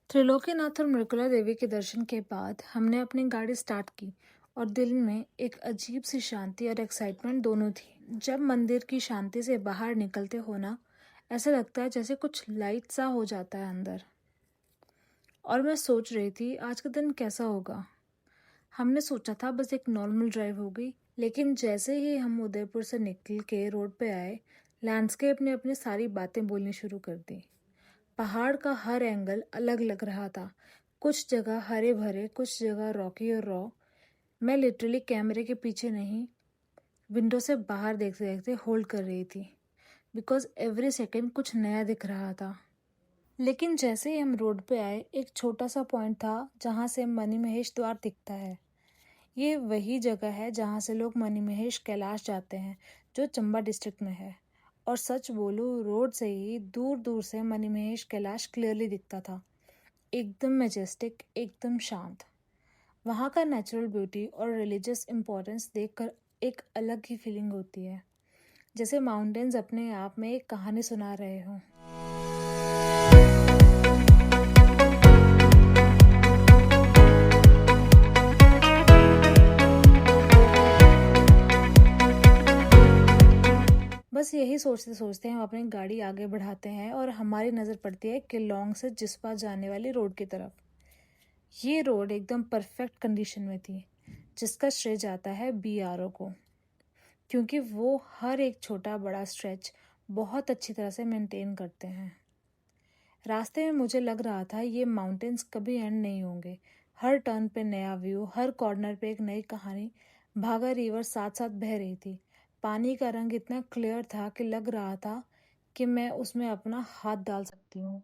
त्रिलोकीनाथ और मृगुला देवी के दर्शन के बाद हमने अपनी गाड़ी स्टार्ट की और दिल में एक अजीब सी शांति और एक्साइटमेंट दोनों थी। जब मंदिर की शांति से बाहर निकलते हो ना, ऐसा लगता है जैसे कुछ लाइट सा हो जाता है अंदर। और मैं सोच रही थी आज का दिन कैसा होगा। हमने सोचा था बस एक नॉर्मल ड्राइव होगी, लेकिन जैसे ही हम उदयपुर से निकल के रोड पे आए, लैंडस्केप ने अपनी सारी बातें बोलनी शुरू कर दी। पहाड़ का हर एंगल अलग लग रहा था। कुछ जगह हरे भरे, कुछ जगह रॉकी और रॉ। मैं लिटरली कैमरे के पीछे नहीं, विंडो से बाहर देखते देखते होल्ड कर रही थी, बिकॉज एवरी सेकेंड कुछ नया दिख रहा था। लेकिन जैसे ही हम रोड पे आए, एक छोटा सा पॉइंट था जहाँ से मणिमहेश द्वार दिखता है। ये वही जगह है जहाँ से लोग मणिमहेश कैलाश जाते हैं, जो चंबा डिस्ट्रिक्ट में है। और सच बोलूं, रोड से ही दूर दूर से मणिमहेश कैलाश क्लियरली दिखता था। एकदम मैजेस्टिक, एकदम शांत। वहाँ का नेचुरल ब्यूटी और रिलीजियस इम्पोर्टेंस देखकर एक अलग ही फीलिंग होती है, जैसे माउंटेन्स अपने आप में एक कहानी सुना रहे हों। बस यही सोचते सोचते हम अपनी गाड़ी आगे बढ़ाते हैं और हमारी नज़र पड़ती है किलोंग से जिस्पा जाने वाली रोड की तरफ। ये रोड एकदम परफेक्ट कंडीशन में थी, जिसका श्रेय जाता है BRO को, क्योंकि वो हर एक छोटा बड़ा स्ट्रेच बहुत अच्छी तरह से मेंटेन करते हैं। रास्ते में मुझे लग रहा था ये माउंटेन्स कभी एंड नहीं होंगे। हर टर्न पे नया व्यू, हर कॉर्नर पे एक नई कहानी। भागा रिवर साथ साथ बह रही थी। पानी का रंग इतना क्लियर था कि लग रहा था कि मैं उसमें अपना हाथ डाल सकती हूँ।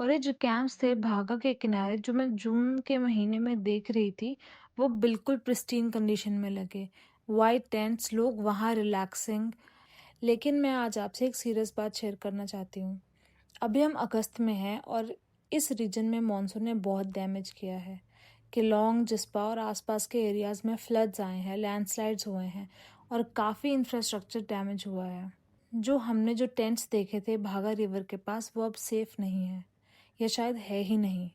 और ये जो कैंप्स थे भागा के किनारे, जो मैं जून के महीने में देख रही थी, वो बिल्कुल प्रिस्टीन कंडीशन में लगे। वाइट टेंट्स, लोग वहाँ रिलैक्सिंग। लेकिन मैं आज आपसे एक सीरियस बात शेयर करना चाहती हूँ। अभी हम अगस्त में हैं और इस रीजन में मॉनसून ने बहुत डैमेज किया है। किलोंग, जिस्पा और आसपास के एरियाज में फ्लड्स आए हैं, लैंडस्लाइड्स हुए हैं और काफ़ी इंफ्रास्ट्रक्चर डैमेज हुआ है। जो हमने जो टेंट्स देखे थे भागा रिवर के पास, वो अब सेफ नहीं है, या शायद है ही नहीं।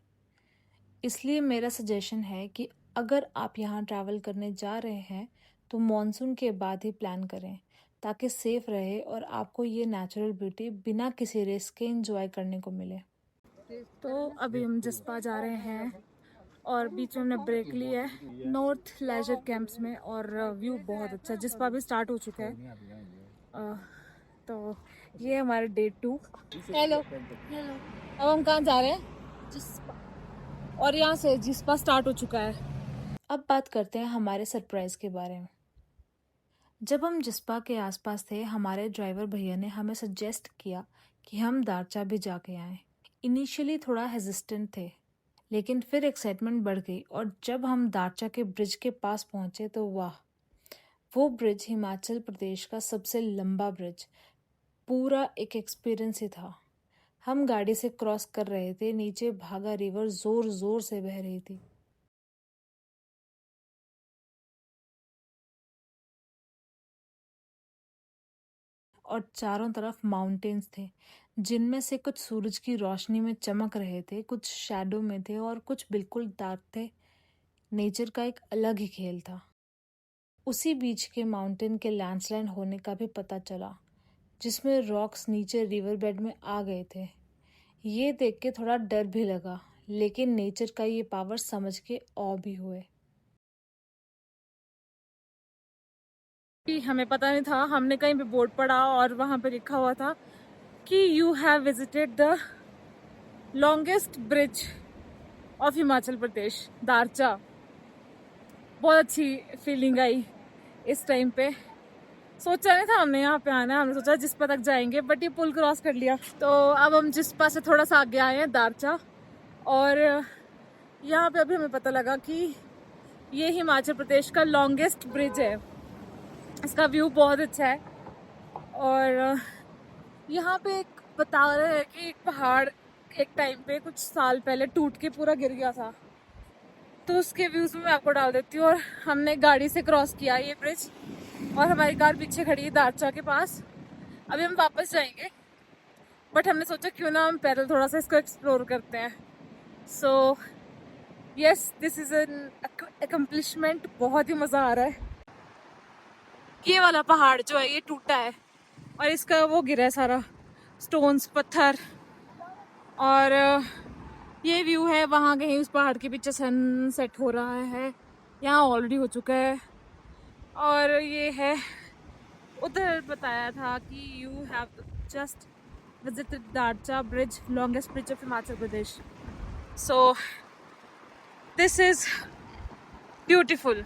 इसलिए मेरा सजेशन है कि अगर आप यहाँ ट्रैवल करने जा रहे हैं तो मॉनसून के बाद ही प्लान करें, ताकि सेफ रहे और आपको ये नेचुरल ब्यूटी बिना किसी रिस्क के एंजॉय करने को मिले। तो अभी हम जिस्पा जा रहे हैं और बीच में हमने ब्रेक ली है नॉर्थ लेजर कैंप्स में, और व्यू बहुत अच्छा। जिस्पा भी स्टार्ट हो चुका है। तो ये हमारा डे 2। Hello hello. अब हम कहाँ जा रहे हैं? जिस्पा। और यहाँ से जिस्पा स्टार्ट हो चुका है। अब बात करते हैं हमारे सरप्राइज के बारे में। जब हम जिस्पा के आसपास थे, हमारे ड्राइवर भैया ने हमें सजेस्ट किया कि हम दारचा भी जाके आएं। इनिशियली थोड़ा हेजिस्टेंट थे, लेकिन फिर एक्साइटमेंट बढ़ गई और जब हम दारचा के ब्रिज के पास पहुंचे तो वाह, वो ब्रिज हिमाचल प्रदेश का सबसे लंबा ब्रिज, पूरा एक एक्सपीरियंस ही था। हम गाड़ी से क्रॉस कर रहे थे, नीचे भागा रिवर जोर जोर से बह रही थी। और चारों तरफ माउंटेन्स थे, जिनमें से कुछ सूरज की रोशनी में चमक रहे थे, कुछ शैडो में थे और कुछ बिल्कुल डार्क थे। नेचर का एक अलग ही खेल था। उसी बीच के माउंटेन के लैंडस्लाइड होने का भी पता चला, जिसमें रॉक्स नीचे रिवर बेड में आ गए थे। ये देख के थोड़ा डर भी लगा, लेकिन नेचर का ये पावर समझ के ऑ भी हुए। हमें पता नहीं था, हमने कहीं पे बोर्ड पढ़ा और वहां पे लिखा हुआ था कि you have visited the longest bridge of Himachal Pradesh, Darcha. बहुत अच्छी फीलिंग आई इस टाइम पे। सोचा नहीं था हमने यहाँ पे आना है, हमने सोचा जिस्पा तक जाएंगे, बट ये पुल क्रॉस कर लिया। तो अब हम जिस्पा से थोड़ा सा आगे आए हैं, दारचा। और यहाँ पे अभी हमें पता लगा कि ये हिमाचल प्रदेश का लॉन्गेस्ट ब्रिज है। इसका व्यू बहुत अच्छा है। और यहाँ पे एक बता रहे हैं कि एक पहाड़ एक टाइम पे कुछ साल पहले टूट के पूरा गिर गया था। तो उसके व्यूज में मैं आपको डाल देती हूँ। और हमने गाड़ी से क्रॉस किया ये ब्रिज, और हमारी कार पीछे खड़ी है दारचा के पास। अभी हम वापस जाएंगे, बट हमने सोचा क्यों ना हम पैदल थोड़ा सा इसको एक्सप्लोर करते हैं। So yes, this is an accomplishment. बहुत ही मज़ा आ रहा है। ये वाला पहाड़ जो है ये टूटा है, और इसका वो गिरा है सारा स्टोन्स, पत्थर। और ये व्यू है वहाँ कहीं उस पहाड़ के पीछे सनसेट हो रहा है, यहाँ ऑलरेडी हो चुका है। और ये है, उधर बताया था कि you have just visited Darcha bridge, longest bridge of Himachal Pradesh. So this is beautiful.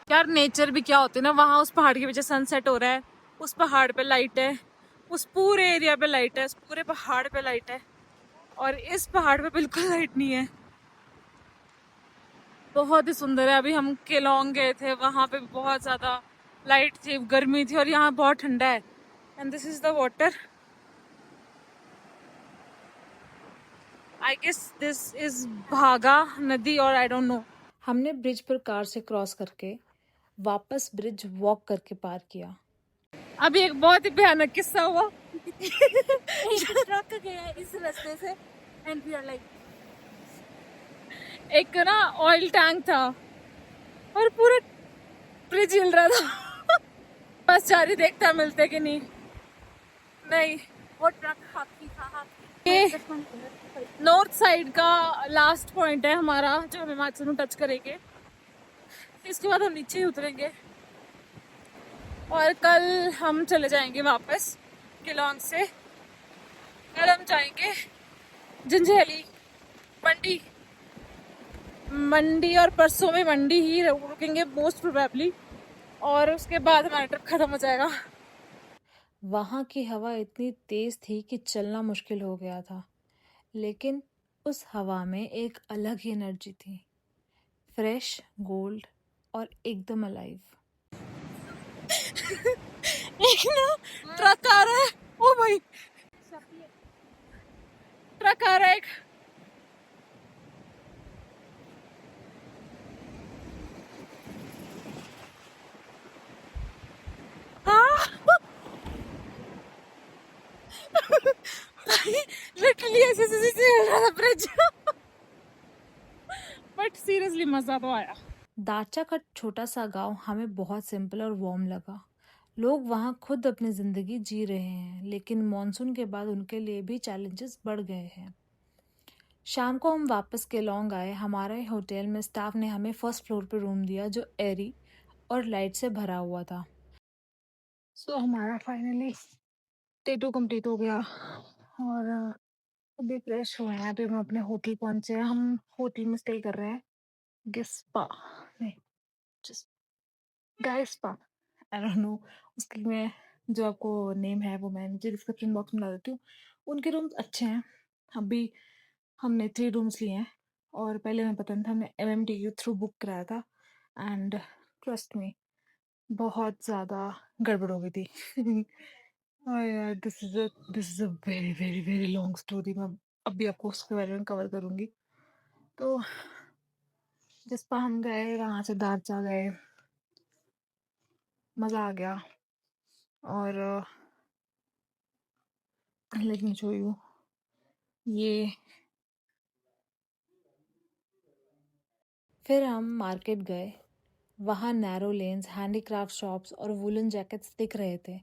यार नेचर भी क्या होती है ना, वहाँ उस पहाड़ के पीछे सनसेट हो रहा है, उस पहाड़ पे लाइट है, उस पूरे एरिया पे लाइट है, उस पूरे पहाड़ पे लाइट है, और इस पहाड़ पे बिल्कुल लाइट नहीं है। बहुत ही सुंदर है। अभी हम केलोंग गए थे, वहाँ पे बहुत ज़्यादा लाइट थी, गर्मी थी, और यहाँ बहुत ठंडा है। And this is the water. I guess this is Bhaga नदी, और आई डोंट नो। हमने ब्रिज पर कार से क्रॉस करके वापस ब्रिज वॉक करके पार किया। अभी एक बहुत ही भयानक किस्सा हुआ। एक ट्रक गया इस रास्ते से, एंड वी आर लाइक, एक ना ऑयल टैंक था और पूरा ब्रिज हिल रहा था। बस जारी देखता मिलते कि नहीं। नहीं, वो ट्रक हाथी था, हाथी। ये नॉर्थ साइड का लास्ट पॉइंट है हमारा, जो हम हिमाचल में टच करेंगे। इसके बाद हम नीचे ही उतरेंगे, और कल हम चले जाएंगे वापस केलोंग से। कल हम जाएंगे जंजैहली, मंडी। मंडी और परसों में मंडी ही रुकेंगे मोस्ट प्रोबेबली, और उसके बाद हमारा ट्रिप खत्म हो जाएगा। वहाँ की हवा इतनी तेज थी कि चलना मुश्किल हो गया था, लेकिन उस हवा में एक अलग ही एनर्जी थी, फ्रेश, गोल्ड और एकदम अलाइव। एक ना ट्रक आ रहा है, ओ भाई, ट्रक आ रहा है एक। हाँ लिटरली ऐसे ऐसे ऐसे हिल रहा था ब्रिज। बट सीरियसली मजा तो आया। दारचा का छोटा सा गांव हमें बहुत सिंपल और वार्म लगा। लोग वहाँ खुद अपनी जिंदगी जी रहे हैं, लेकिन मॉनसून के बाद उनके लिए भी चैलेंजेस बढ़ गए हैं। शाम को हम वापस केलोंग आए। हमारे होटल में स्टाफ ने हमें फर्स्ट फ्लोर पे रूम दिया, जो एयरी और लाइट से भरा हुआ था। सो हमारा फाइनली डे 2 कंप्लीट हो गया, और अभी फ्रेश हुए हैं। अभी हम अपने होटल पहुंचे हैं। हम होटल में स्टे कर रहे हैं, गिस्पा, नहीं, just guys spa, I don't no. उसकी मैं जो आपको नेम है वो मैं नीचे डिस्क्रिप्शन बॉक्स में डाल देती हूँ। उनके रूम्स अच्छे हैं। अभी हमने 3 रूम्स लिए हैं, और पहले हमें पता नहीं था, हमने MMT के थ्रू बुक कराया था। एंड ट्रस्ट मी, बहुत ज़्यादा गड़बड़ हो गई थी। हाँ यार, this is a very, very, very long story. मैं अभी आपको उसके बारे में कवर करूँगी। तो जिस्पा हम गए, वहाँ से दारचा गए, मज़ा आ गया। और लेट मी शो यू। ये फिर हम मार्केट गए। वहाँ नैरो लेन्स, हैंडीक्राफ्ट शॉप्स और वूलन जैकेट्स दिख रहे थे।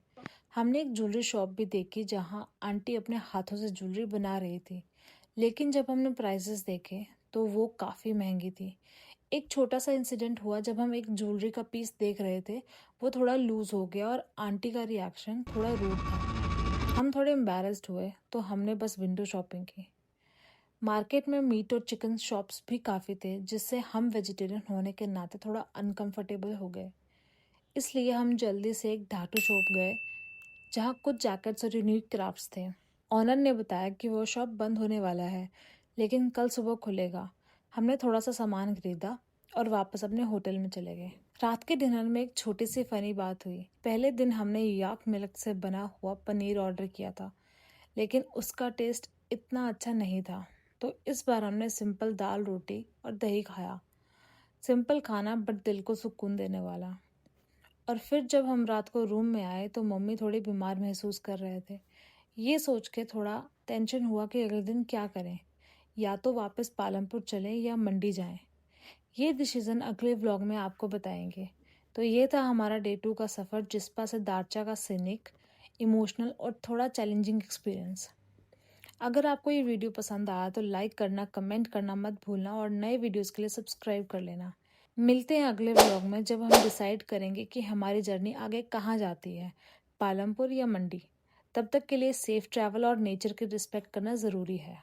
हमने एक ज्वेलरी शॉप भी देखी जहाँ आंटी अपने हाथों से ज्वेलरी बना रही थी। लेकिन जब हमने प्राइसेस देखे तो वो काफ़ी महंगी थी। एक छोटा सा इंसिडेंट हुआ जब हम एक ज्वेलरी का पीस देख रहे थे। वो थोड़ा लूज हो गया और आंटी का रिएक्शन थोड़ा रूड था। हम थोड़े एम्बैरेस्ड हुए तो हमने बस विंडो शॉपिंग की। मार्केट में मीट और चिकन शॉप्स भी काफ़ी थे, जिससे हम वेजिटेरियन होने के नाते थोड़ा अनकंफर्टेबल हो गए। इसलिए हम जल्दी से एक धातु शॉप गए जहाँ कुछ जैकेट्स और यूनिक क्राफ्ट्स थे। ऑनर ने बताया कि वो शॉप बंद होने वाला है, लेकिन कल सुबह खुलेगा। हमने थोड़ा सा सामान खरीदा और वापस अपने होटल में चले गए। रात के डिनर में एक छोटी सी फनी बात हुई। पहले दिन हमने याक मिल्क से बना हुआ पनीर ऑर्डर किया था, लेकिन उसका टेस्ट इतना अच्छा नहीं था। तो इस बार हमने सिंपल दाल रोटी और दही खाया। सिंपल खाना बट दिल को सुकून देने वाला। और फिर जब हम रात को रूम में आए तो मम्मी थोड़ी बीमार महसूस कर रहे थे। ये सोच के थोड़ा टेंशन हुआ कि अगले दिन क्या करें, या तो वापस पालमपुर चलें या मंडी जाएं। ये डिसीजन अगले व्लॉग में आपको बताएंगे। तो ये था हमारा डे 2 का सफ़र, जिस्पा से दारचा का सीनिक, इमोशनल और थोड़ा चैलेंजिंग एक्सपीरियंस। अगर आपको ये वीडियो पसंद आया तो लाइक करना, कमेंट करना मत भूलना और नए वीडियोस के लिए सब्सक्राइब कर लेना। मिलते हैं अगले व्लॉग में, जब हम डिसाइड करेंगे कि हमारी जर्नी आगे कहाँ जाती है, पालमपुर या मंडी। तब तक के लिए सेफ ट्रैवल और नेचर की रिस्पेक्ट करना ज़रूरी है।